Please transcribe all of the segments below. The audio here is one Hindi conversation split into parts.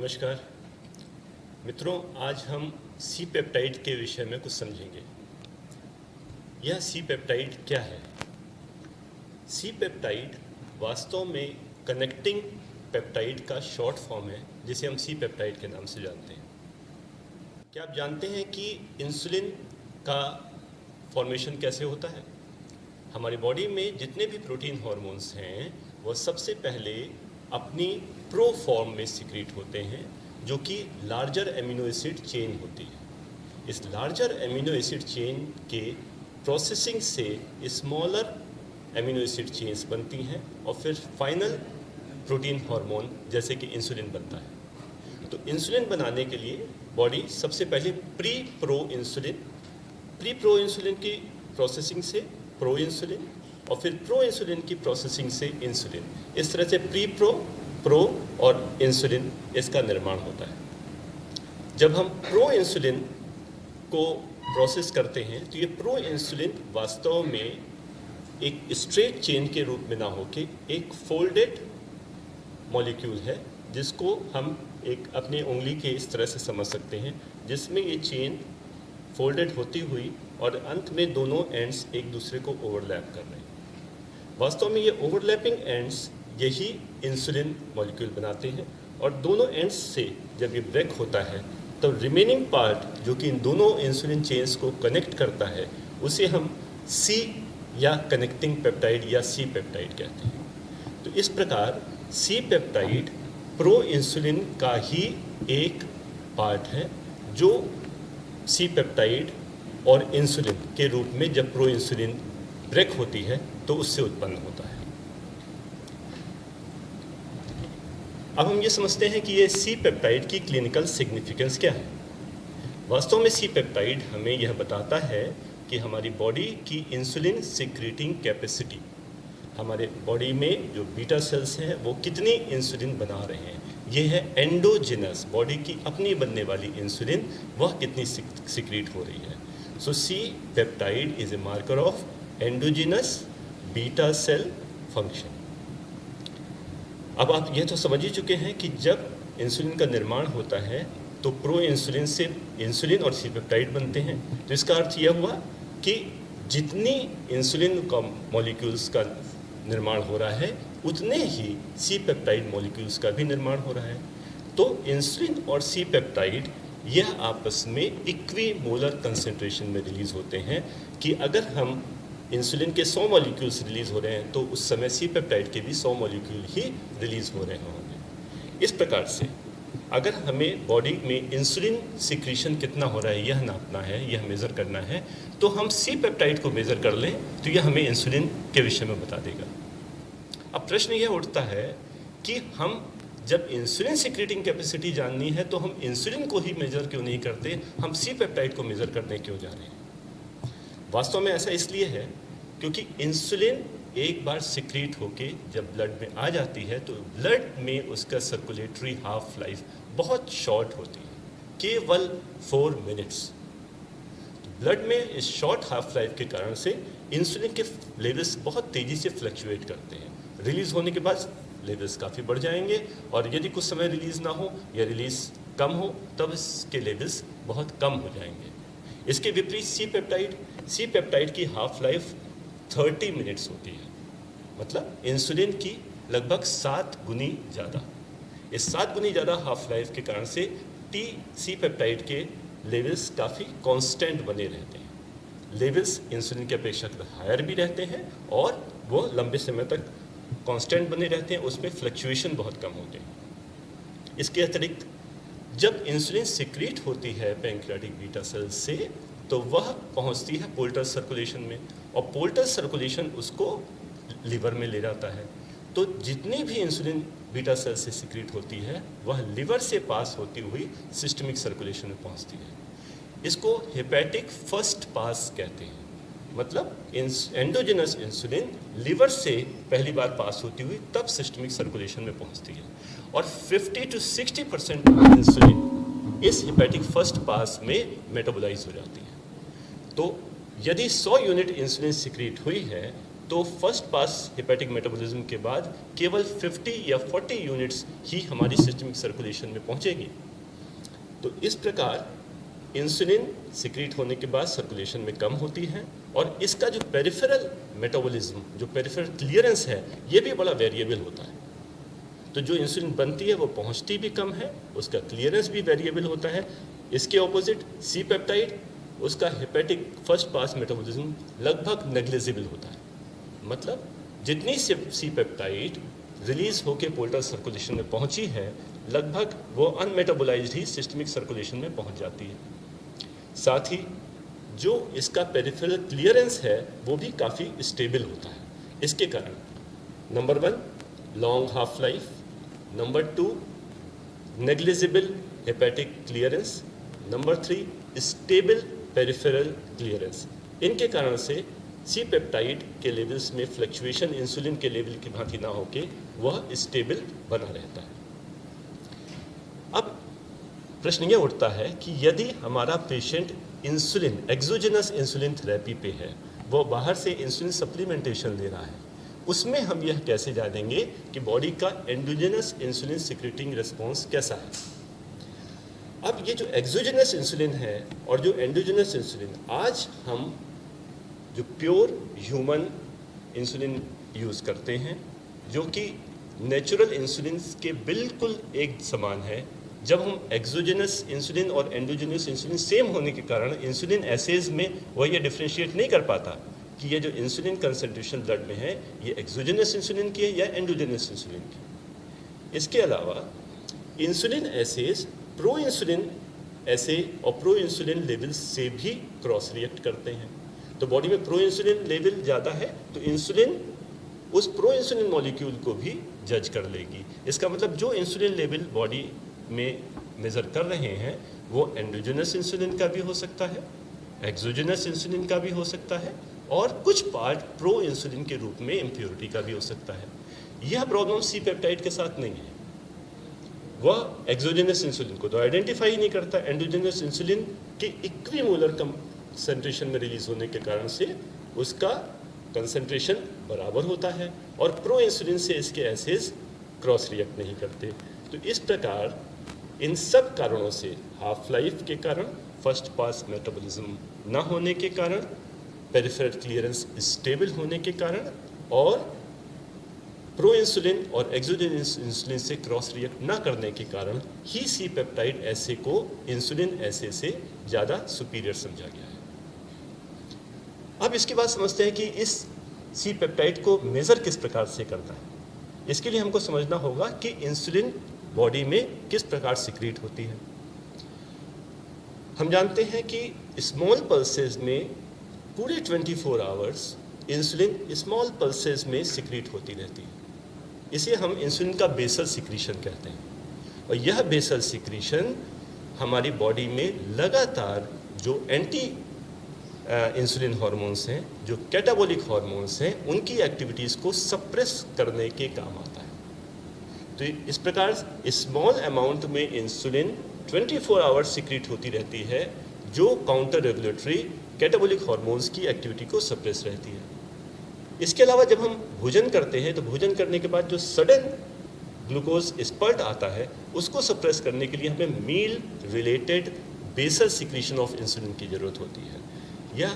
नमस्कार मित्रों, आज हम सी पेप्टाइड के विषय में कुछ समझेंगे। यह सी पेप्टाइड क्या है? सी पेप्टाइड वास्तव में कनेक्टिंग पेप्टाइड का शॉर्ट फॉर्म है, जिसे हम सी पेप्टाइड के नाम से जानते हैं। क्या आप जानते हैं कि इंसुलिन का फॉर्मेशन कैसे होता है? हमारी बॉडी में जितने भी प्रोटीन हार्मोन्स हैं वो सबसे पहले अपनी प्रो फॉर्म में सिक्रीट होते हैं, जो कि लार्जर एमिनो एसिड चेन होती है। इस लार्जर एमिनो एसिड चेन के प्रोसेसिंग से स्मॉलर एमिनो एसिड चेन्स बनती हैं और फिर फाइनल प्रोटीन हार्मोन जैसे कि इंसुलिन बनता है। तो इंसुलिन बनाने के लिए बॉडी सबसे पहले प्री प्रो इंसुलिन की प्रोसेसिंग से प्रो इंसुलिन और फिर प्रो इंसुलिन की प्रोसेसिंग से इंसुलिन, इस तरह से प्रो और इंसुलिन इसका निर्माण होता है। जब हम प्रो इंसुलिन को प्रोसेस करते हैं तो ये प्रो इंसुलिन वास्तव में एक स्ट्रेट चेन के रूप में ना होके एक फोल्डेड मॉलिक्यूल है, जिसको हम एक अपनी उंगली के इस तरह से समझ सकते हैं, जिसमें ये चेन फोल्डेड होती हुई और अंत में दोनों एंड्स एक दूसरे को ओवरलैप कर रहे हैं। वास्तव में ये ओवरलैपिंग एंड्स यही इंसुलिन मॉलिक्यूल बनाते हैं और दोनों एंड्स से जब ये ब्रेक होता है तो रिमेनिंग पार्ट जो कि इन दोनों इंसुलिन चेन्स को कनेक्ट करता है उसे हम सी या कनेक्टिंग पेप्टाइड या सी पेप्टाइड कहते हैं। तो इस प्रकार सी पेप्टाइड प्रो इंसुलिन का ही एक पार्ट है, जो सी पेप्टाइड और इंसुलिन के रूप में जब प्रो इंसुलिन ब्रेक होती है तो उससे उत्पन्न होता है। अब हम ये समझते हैं कि ये सी पेप्टाइड की क्लिनिकल सिग्निफिकेंस क्या है। वास्तव में सी पेप्टाइड हमें यह बताता है कि हमारी बॉडी की इंसुलिन सिक्रीटिंग कैपेसिटी, हमारे बॉडी में जो बीटा सेल्स हैं वो कितनी इंसुलिन बना रहे हैं, ये है एंडोजिनस, बॉडी की अपनी बनने वाली इंसुलिन वह कितनी सिक्रीट हो रही है। So C peptide is a marker of endogenous beta cell function. अब आप यह तो समझ ही चुके हैं कि जब इंसुलिन का निर्माण होता है तो प्रो इंसुलिन से इंसुलिन और सी पेप्टाइड बनते हैं। तो इसका अर्थ यह हुआ कि जितनी इंसुलिन का मॉलिक्यूल्स का निर्माण हो रहा है उतने ही सी पेप्टाइड मॉलिक्यूल्स का भी निर्माण हो रहा है। तो इंसुलिन और सी पेप्टाइड यह आपस में इक्विमोलर कंसेंट्रेशन में रिलीज होते हैं कि अगर हम इंसुलिन के 100 मॉलिक्यूल्स रिलीज हो रहे हैं तो उस समय सी पेप्टाइड के भी 100 मॉलिक्यूल ही रिलीज हो रहे होंगे। इस प्रकार से अगर हमें बॉडी में इंसुलिन सिक्रीशन कितना हो रहा है यह नापना है, यह मेज़र करना है, तो हम सी पेप्टाइड को मेज़र कर लें तो यह हमें इंसुलिन के विषय में बता देगा। अब प्रश्न यह उठता है कि हम जब इंसुलिन सिक्रीटिंग कैपेसिटी जाननी है तो हम इंसुलिन को ही मेज़र क्यों नहीं करते, हम सी पेप्टाइड को मेज़र करने क्यों जा रहे हैं? वास्तव में ऐसा इसलिए है क्योंकि इंसुलिन एक बार सिक्रीट होके जब ब्लड में आ जाती है तो ब्लड में उसका सर्कुलेटरी हाफ लाइफ बहुत शॉर्ट होती है, केवल 4 मिनट्स। ब्लड में इस शॉर्ट हाफ लाइफ के कारण से इंसुलिन के लेवल्स बहुत तेज़ी से फ्लक्चुएट करते हैं। रिलीज़ होने के बाद लेवल्स काफ़ी बढ़ जाएंगे और यदि कुछ समय रिलीज़ ना हो या रिलीज़ कम हो तब इसके लेवल्स बहुत कम हो जाएंगे। इसके विपरीत सी पेप्टाइड की हाफ लाइफ 30 मिनट्स होती है, मतलब इंसुलिन की लगभग 7 गुनी ज़्यादा। इस 7 गुनी ज़्यादा हाफ लाइफ के कारण से सी पेप्टाइड के लेवल्स काफ़ी कांस्टेंट बने रहते हैं। लेवल्स इंसुलिन के अपेक्षा हायर भी रहते हैं और वो लंबे समय तक कांस्टेंट बने रहते हैं, उसमें फ्लक्चुएशन बहुत कम होते हैं। इसके अतिरिक्त जब इंसुलिन सिक्रीट होती है पैंक्रियाटिक बीटा सेल से तो वह पहुंचती है पोर्टल सर्कुलेशन में और पोर्टल सर्कुलेशन उसको लिवर में ले जाता है। तो जितनी भी इंसुलिन बीटा सेल से सिक्रीट होती है वह लिवर से पास होती हुई सिस्टमिक सर्कुलेशन में पहुंचती है। इसको हेपेटिक फर्स्ट पास कहते हैं, मतलब एंडोजिनस इंसुलिन लिवर से पहली बार पास होती हुई तब सिस्टमिक सर्कुलेशन में पहुंचती है और 50 to 60% इंसुलिन इस हेपेटिक फर्स्ट पास में मेटाबोलाइज हो जाती है। तो यदि 100 यूनिट इंसुलिन सिक्रीट हुई है तो फर्स्ट पास हेपेटिक मेटाबॉलिज्म के बाद केवल 50 या 40 यूनिट्स ही हमारी सिस्टमिक सर्कुलेशन में पहुंचेंगी। तो इस प्रकार इंसुलिन सिक्रीट होने के बाद सर्कुलेशन में कम होती है और इसका जो पेरिफेरल मेटाबॉलिज्म, जो पेरिफेरल क्लियरेंस है, ये भी बड़ा वेरिएबल होता है। तो जो इंसुलिन बनती है वो पहुंचती भी कम है, उसका क्लियरेंस भी वेरिएबल होता है। इसके ऑपोजिट सी पेप्टाइड, उसका हेपेटिक फर्स्ट पास मेटाबॉलिज्म लगभग नेग्लिजिबल होता है। मतलब जितनी सी पेप्टाइड रिलीज होकर पोर्टल सर्कुलेशन में पहुंची है, लगभग वो अनमेटाबोलाइज्ड ही सिस्टमिक सर्कुलेशन में पहुंच जाती है। साथ ही जो इसका पेरिफेरल क्लियरेंस है वो भी काफ़ी स्टेबल होता है। इसके कारण number 1 long half life, number 2 negligible hepatic clearance, number 3 stable peripheral clearance. इनके कारण से सी पेप्टाइड के लेवल्स में फ्लक्चुएशन इंसुलिन के लेवल की भांति ना होके वह स्टेबल बना रहता है। अब प्रश्न ये उठता है कि यदि हमारा patient insulin, exogenous insulin therapy पे है, वो बाहर से इंसुलिन सप्लीमेंटेशन ले रहा है, उसमें हम यह कैसे जानेंगे कि बॉडी का एंडोजेनस इंसुलिन सिक्रेटिंग रिस्पॉन्स कैसा है। अब ये जो एक्सोजेनस इंसुलिन है और जो एंडोजेनस इंसुलिन, आज हम जो प्योर ह्यूमन इंसुलिन यूज़ करते हैं, जो कि नेचुरल इंसुलिन के बिल्कुल एक समान है। जब हम एक्सोजेनस इंसुलिन और एंडोजेनस इंसुलिन सेम होने के कारण इंसुलिन एसेज में वह ये डिफ्रेंशिएट नहीं कर पाता कि ये जो इंसुलिन कंसंट्रेशन ब्लड में है ये एक्सोजेनस इंसुलिन की है या एंडोजेनस इंसुलिन की। इसके अलावा इंसुलिन एसेज प्रो इंसुलिन ऐसे और प्रो इंसुलिन लेवल से भी क्रॉस रिएक्ट करते हैं। तो बॉडी में प्रो इंसुलिन लेवल ज़्यादा है तो इंसुलिन उस प्रो इंसुलिन मॉलिक्यूल को भी जज कर लेगी। इसका मतलब जो इंसुलिन लेवल बॉडी में मेज़र कर रहे हैं वो एंडोजेनस इंसुलिन का भी हो सकता है, एक्सोजेनस इंसुलिन का भी हो सकता है और कुछ पार्ट प्रो इंसुलिन के रूप में इम्प्योरिटी का भी हो सकता है। यह प्रॉब्लम सी पेप्टाइड के साथ नहीं है। वह एक्सोजेनस इंसुलिन को तो आइडेंटिफाई नहीं करता, एंडोजेनस इंसुलिन के इक्विमोलर कंसंट्रेशन में रिलीज होने के कारण से उसका कंसंट्रेशन बराबर होता है और प्रो इंसुलिन से इसके एसेज क्रॉस रिएक्ट नहीं करते। तो इस प्रकार इन सब कारणों से, हाफ लाइफ के कारण, फर्स्ट पास मेटाबॉलिज्म न होने के कारण, पेरिफेरल क्लियरेंस स्टेबल होने के कारण और प्रो इंसुलिन और एक्सोजेनस इंसुलिन से क्रॉस रिएक्ट न करने के कारण ही सी पेप्टाइड एसे को इंसुलिन एसे से ज़्यादा सुपीरियर समझा गया है। अब इसके बाद समझते हैं कि इस सी पेप्टाइड को मेज़र किस प्रकार से करना है। इसके लिए हमको समझना होगा कि इंसुलिन बॉडी में किस प्रकार सिक्रीट होती है। हम जानते हैं कि स्मॉल पल्सेस में पूरे 24 आवर्स इंसुलिन स्मॉल पल्सेस में सिक्रीट होती रहती है। इसे हम इंसुलिन का बेसल सिक्रीशन कहते हैं और यह बेसल सिक्रीशन हमारी बॉडी में लगातार जो एंटी इंसुलिन हार्मोन्स हैं, जो कैटाबॉलिक हार्मोन्स हैं, उनकी एक्टिविटीज़ को सप्रेस करने के काम आता है। तो इस प्रकार स्मॉल अमाउंट में इंसुलिन 24 आवर्स सिक्रीट होती रहती है जो काउंटर रेगुलेटरी कैटाबॉलिक हार्मोन्स की एक्टिविटी को सप्रेस रहती है। इसके अलावा जब हम भोजन करते हैं तो भोजन करने के बाद जो सडन ग्लूकोज स्पर्ट आता है उसको सप्रेस करने के लिए हमें meal related basal secretion of insulin की ज़रूरत होती है या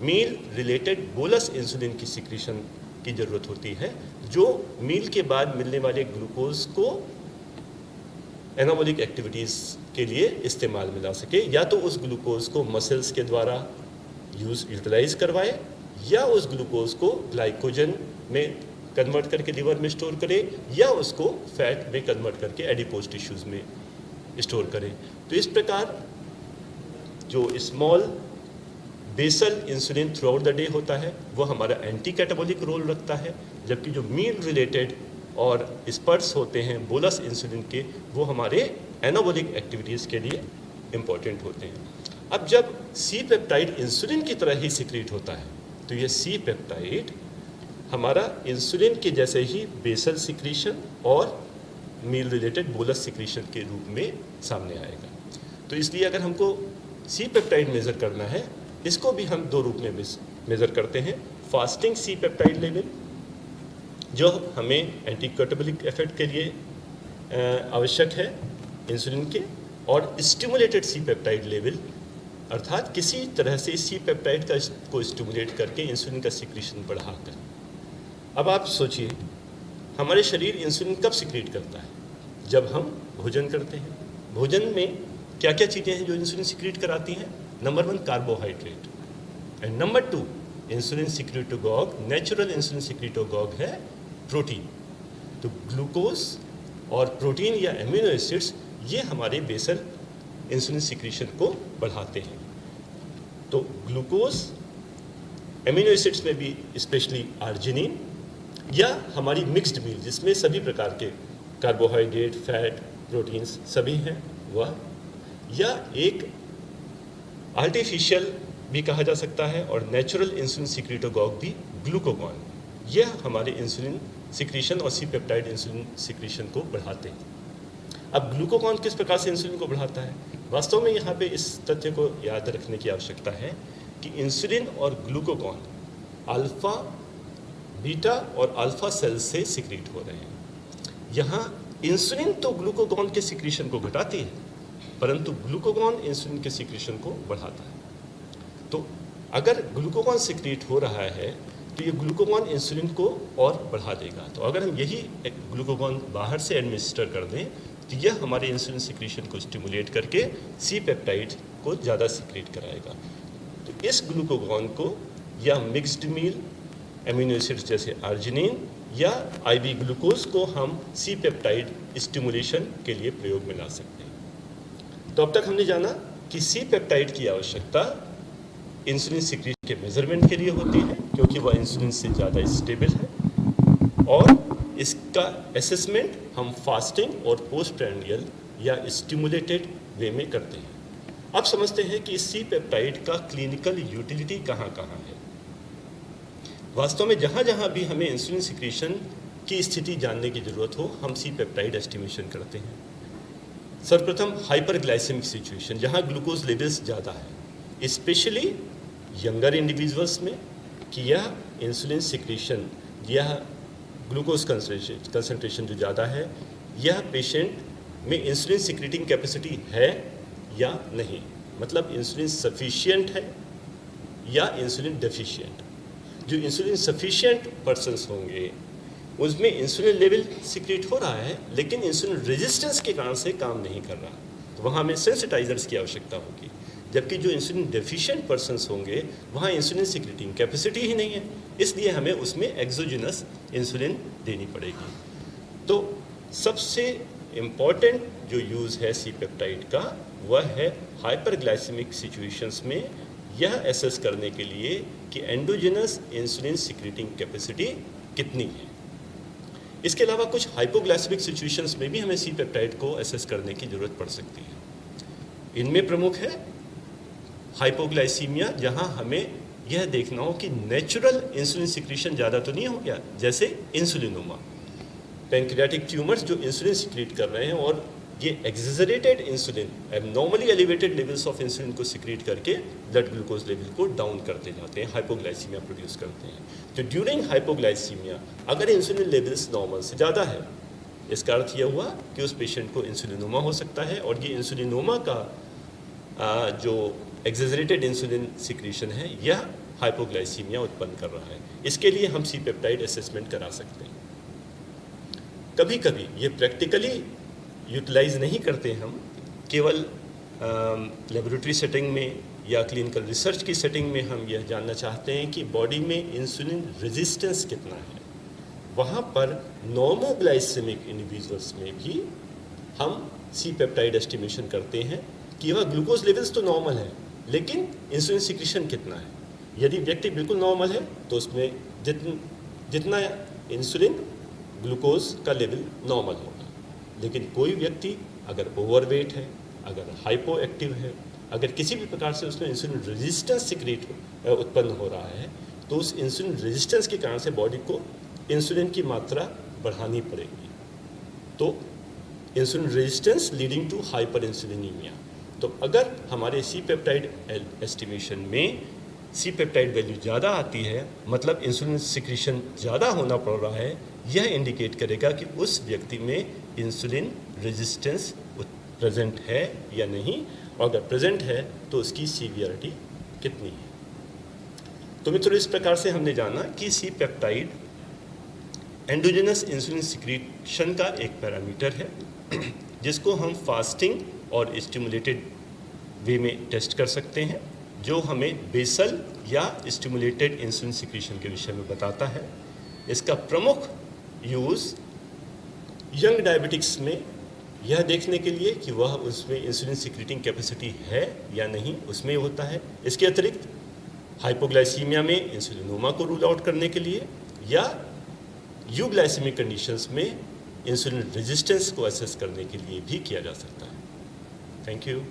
मील रिलेटेड बोलस इंसुलिन की सिक्रीशन की ज़रूरत होती है जो मील के बाद मिलने वाले ग्लूकोज को एनाबॉलिक एक्टिविटीज़ के लिए इस्तेमाल में ला सके, या तो उस ग्लूकोज को मसल्स के द्वारा यूटिलाइज करवाए या उस ग्लूकोज को ग्लाइकोजन में कन्वर्ट करके लिवर में स्टोर करे या उसको फैट में कन्वर्ट करके एडिपोज टिश्यूज़ में स्टोर करे। तो इस प्रकार जो small basal insulin throughout the day होता है वो हमारा एंटी कैटाबॉलिक रोल रखता है, जबकि जो मील रिलेटेड और स्पर्ट्स होते हैं बोलस इंसुलिन के वो हमारे एनाबॉलिक एक्टिविटीज़ के लिए इम्पॉर्टेंट होते हैं। अब जब सी पेप्टाइड इंसुलिन की तरह ही सिक्रीट होता है तो ये सी पेप्टाइड हमारा इंसुलिन के जैसे ही बेसल सिक्रीशन और मील रिलेटेड बोलस सिक्रीशन के रूप में सामने आएगा। तो इसलिए अगर हमको सी पेप्टाइड मेज़र करना है इसको भी हम दो रूप में मेज़र करते हैं। फास्टिंग सी पेप्टाइड लेवल जो हमें एंटीकार्डियोलिक इफेक्ट के लिए आवश्यक है इंसुलिन के, और स्टिमुलेटेड सी पेप्टाइड लेवल अर्थात किसी तरह से सी पेप्टाइड को स्टिमुलेट करके इंसुलिन का सिक्रीशन बढ़ाकर। अब आप सोचिए, हमारे शरीर इंसुलिन कब सिक्रीट करता है? जब हम भोजन करते हैं। भोजन में क्या क्या चीज़ें हैं जो इंसुलिन सिक्रीट कराती हैं? Number 1 carbohydrate, and number 2 insulin secretagogue, natural insulin secretagogue है प्रोटीन। तो ग्लूकोज और प्रोटीन या एमिनो एसिड्स ये हमारे बेसल इंसुलिन सिक्रीशन को बढ़ाते हैं। तो ग्लूकोज, एमिनो एसिड्स में भी स्पेशली आर्जिनिन, या हमारी मिक्स्ड मील जिसमें सभी प्रकार के कार्बोहाइड्रेट, फैट, प्रोटीन्स सभी हैं वह, या एक आर्टिफिशियल भी कहा जा सकता है और नेचुरल इंसुलिन सिक्रीटोगॉग भी ग्लूकोगॉन, यह हमारे इंसुलिन सिक्रीशन और सी पेप्टाइड इंसुलिन सिक्रीशन को बढ़ाते हैं। अब ग्लूकोगॉन किस प्रकार से इंसुलिन को बढ़ाता है? वास्तव में यहाँ पे इस तथ्य को याद रखने की आवश्यकता है कि इंसुलिन और ग्लूकोगॉन अल्फा, बीटा और अल्फा सेल से सिक्रीट हो रहे हैं। यहाँ इंसुलिन तो ग्लूकोगॉन के सिक्रीशन को घटाती है, परंतु ग्लूकोगॉन इंसुलिन के सिक्रीशन को बढ़ाता है। तो अगर ग्लूकोगॉन सिक्रीट हो रहा है तो ये ग्लूकोगॉन इंसुलिन को और बढ़ा देगा। तो अगर हम यही ग्लूकोगॉन बाहर से एडमिनिस्टर कर दें तो यह हमारे इंसुलिन सिक्रीशन को स्टिमुलेट करके सी पेप्टाइड को ज़्यादा सिक्रीट कराएगा। तो इस ग्लूकोगॉन को या मिक्स्ड मील, एमिनो एसिड्स जैसे आर्जिनिन या आईवी ग्लूकोज को हम सी पेप्टाइड स्टिमुलेशन के लिए प्रयोग में ला सकते हैं। तो अब तक हमने जाना कि सी पेप्टाइड की आवश्यकता इंसुलिन सिक्रीशन के मेजरमेंट के लिए होती है क्योंकि वह इंसुलिन से ज़्यादा स्टेबल है, और इसका असेसमेंट हम फास्टिंग और पोस्ट प्रैंडियल या स्टिमुलेटेड वे में करते हैं। अब समझते हैं कि सी पेप्टाइड का क्लिनिकल यूटिलिटी कहाँ कहाँ है। वास्तव में जहाँ जहाँ भी हमें इंसुलिन सिक्रीशन की स्थिति जानने की ज़रूरत हो, हम सी पेप्टाइड एस्टिमेशन करते हैं। सर्वप्रथम हाइपरग्लाइसेमिक सिचुएशन, जहाँ ग्लूकोज लेवल्स ज़्यादा है, स्पेशली यंगर इंडिविजुअल्स में, कि यह इंसुलिन सिक्रीशन, यह ग्लूकोज कंसंट्रेशन जो ज़्यादा है, यह पेशेंट में इंसुलिन सिक्रीटिंग कैपेसिटी है या नहीं, मतलब इंसुलिन सफिशिएंट है या इंसुलिन डेफिशिएंट। जो इंसुलिन सफिशिएंट पर्सन्स होंगे उसमें इंसुलिन लेवल सिक्रीट हो रहा है लेकिन इंसुलिन रेजिस्टेंस के कारण से काम नहीं कर रहा, तो वहाँ हमें सेंसिटाइजर्स की आवश्यकता होगी। जबकि जो इंसुलिन डेफिशिएंट पर्सन्स होंगे वहाँ इंसुलिन सिक्रीटिंग कैपेसिटी ही नहीं है, इसलिए हमें उसमें एक्सोजिनस इंसुलिन देनी पड़ेगी। तो सबसे इम्पॉर्टेंट जो यूज़ है सी पेप्टाइड का वह है हाइपरग्लाइसेमिक सिचुएशंस में यह एसेस करने के लिए कि एंडोजिनस इंसुलिन सिक्रीटिंग कैपेसिटी कितनी है। इसके अलावा कुछ हाइपोग्लाइसेमिक सिचुएशंस में भी हमें सी पेप्टाइड को एसेस करने की ज़रूरत पड़ सकती है। इनमें प्रमुख है हाइपोग्लाइसीमिया, जहां हमें यह देखना हो कि नेचुरल इंसुलिन सिक्रीशन ज़्यादा तो नहीं हो गया, जैसे इंसुलिनोमा, पैंक्रियाटिक ट्यूमर्स जो इंसुलिन सिक्रीट कर रहे हैं और ये एक्सेजरेटेड insulin, abnormally elevated levels of insulin को सिक्रीट करके ब्लड ग्लूकोज लेवल को डाउन करते जाते हैं, हाइपोग्लाइसीमिया प्रोड्यूस करते हैं। तो ड्यूरिंग हाइपोग्लाइसीमिया अगर इंसुलिन लेवल्स नॉर्मल से ज़्यादा है, इसका अर्थ यह हुआ कि उस पेशेंट को इंसुलिनोमा हो सकता है, और ये इंसुलिनोमा का जो एक्सेजरेटेड इंसुलिन सिक्रीशन है यह हाइपोग्लाइसीमिया उत्पन्न कर रहा है। इसके लिए हम सी पेप्टाइड असेसमेंट करा सकते हैं। कभी कभी ये प्रैक्टिकली यूटिलाइज नहीं करते हम, केवल लेबोरेटरी सेटिंग में या क्लिनिकल रिसर्च की सेटिंग में हम यह जानना चाहते हैं कि बॉडी में इंसुलिन रेजिस्टेंस कितना है। वहाँ पर नॉर्मोग्लाइसेमिक इंडिविजुअल्स में भी हम सी पेप्टाइड एस्टिमेशन करते हैं कि वह ग्लूकोज लेवल्स तो नॉर्मल है लेकिन इंसुलिन सिक्रीशन कितना है। यदि व्यक्ति बिल्कुल नॉर्मल है तो उसमें जितना इंसुलिन ग्लूकोज का लेवल नॉर्मल होगा, लेकिन कोई व्यक्ति अगर ओवरवेट है, अगर हाइपो एक्टिव है, अगर किसी भी प्रकार से उसमें इंसुलिन रेजिस्टेंस सिक्रीट उत्पन्न हो रहा है तो उस इंसुलिन रेजिस्टेंस के कारण से बॉडी को इंसुलिन की मात्रा बढ़ानी पड़ेगी। तो insulin resistance leading to hyperinsulinaemia. तो अगर हमारे सी पेप्टाइड एस्टिमेशन में सी पेप्टाइड वैल्यू ज़्यादा आती है, मतलब इंसुलिन सिक्रीशन ज़्यादा होना पड़ रहा है, यह इंडिकेट करेगा कि उस व्यक्ति में इंसुलिन रेजिस्टेंस प्रेजेंट है या नहीं, और अगर प्रेजेंट है तो उसकी सीवियरिटी कितनी है। तो मित्रों, इस प्रकार से हमने जाना कि C peptide endogenous insulin secretion का एक पैरामीटर है जिसको हम फास्टिंग और स्टिमुलेटेड वे में टेस्ट कर सकते हैं, जो हमें बेसल या स्टिमुलेटेड इंसुलिन सिक्रीशन के विषय में बताता है। इसका प्रमुख यूज़ यंग डायबिटिक्स में यह देखने के लिए कि वह उसमें इंसुलिन सिक्रीटिंग कैपेसिटी है या नहीं, उसमें होता है। इसके अतिरिक्त हाइपोग्लाइसीमिया में इंसुलिनोमा को रूल आउट करने के लिए, या यूग्लाइसेमिक कंडीशंस में इंसुलिन रेजिस्टेंस को असेस करने के लिए भी किया जा सकता है। Thank you.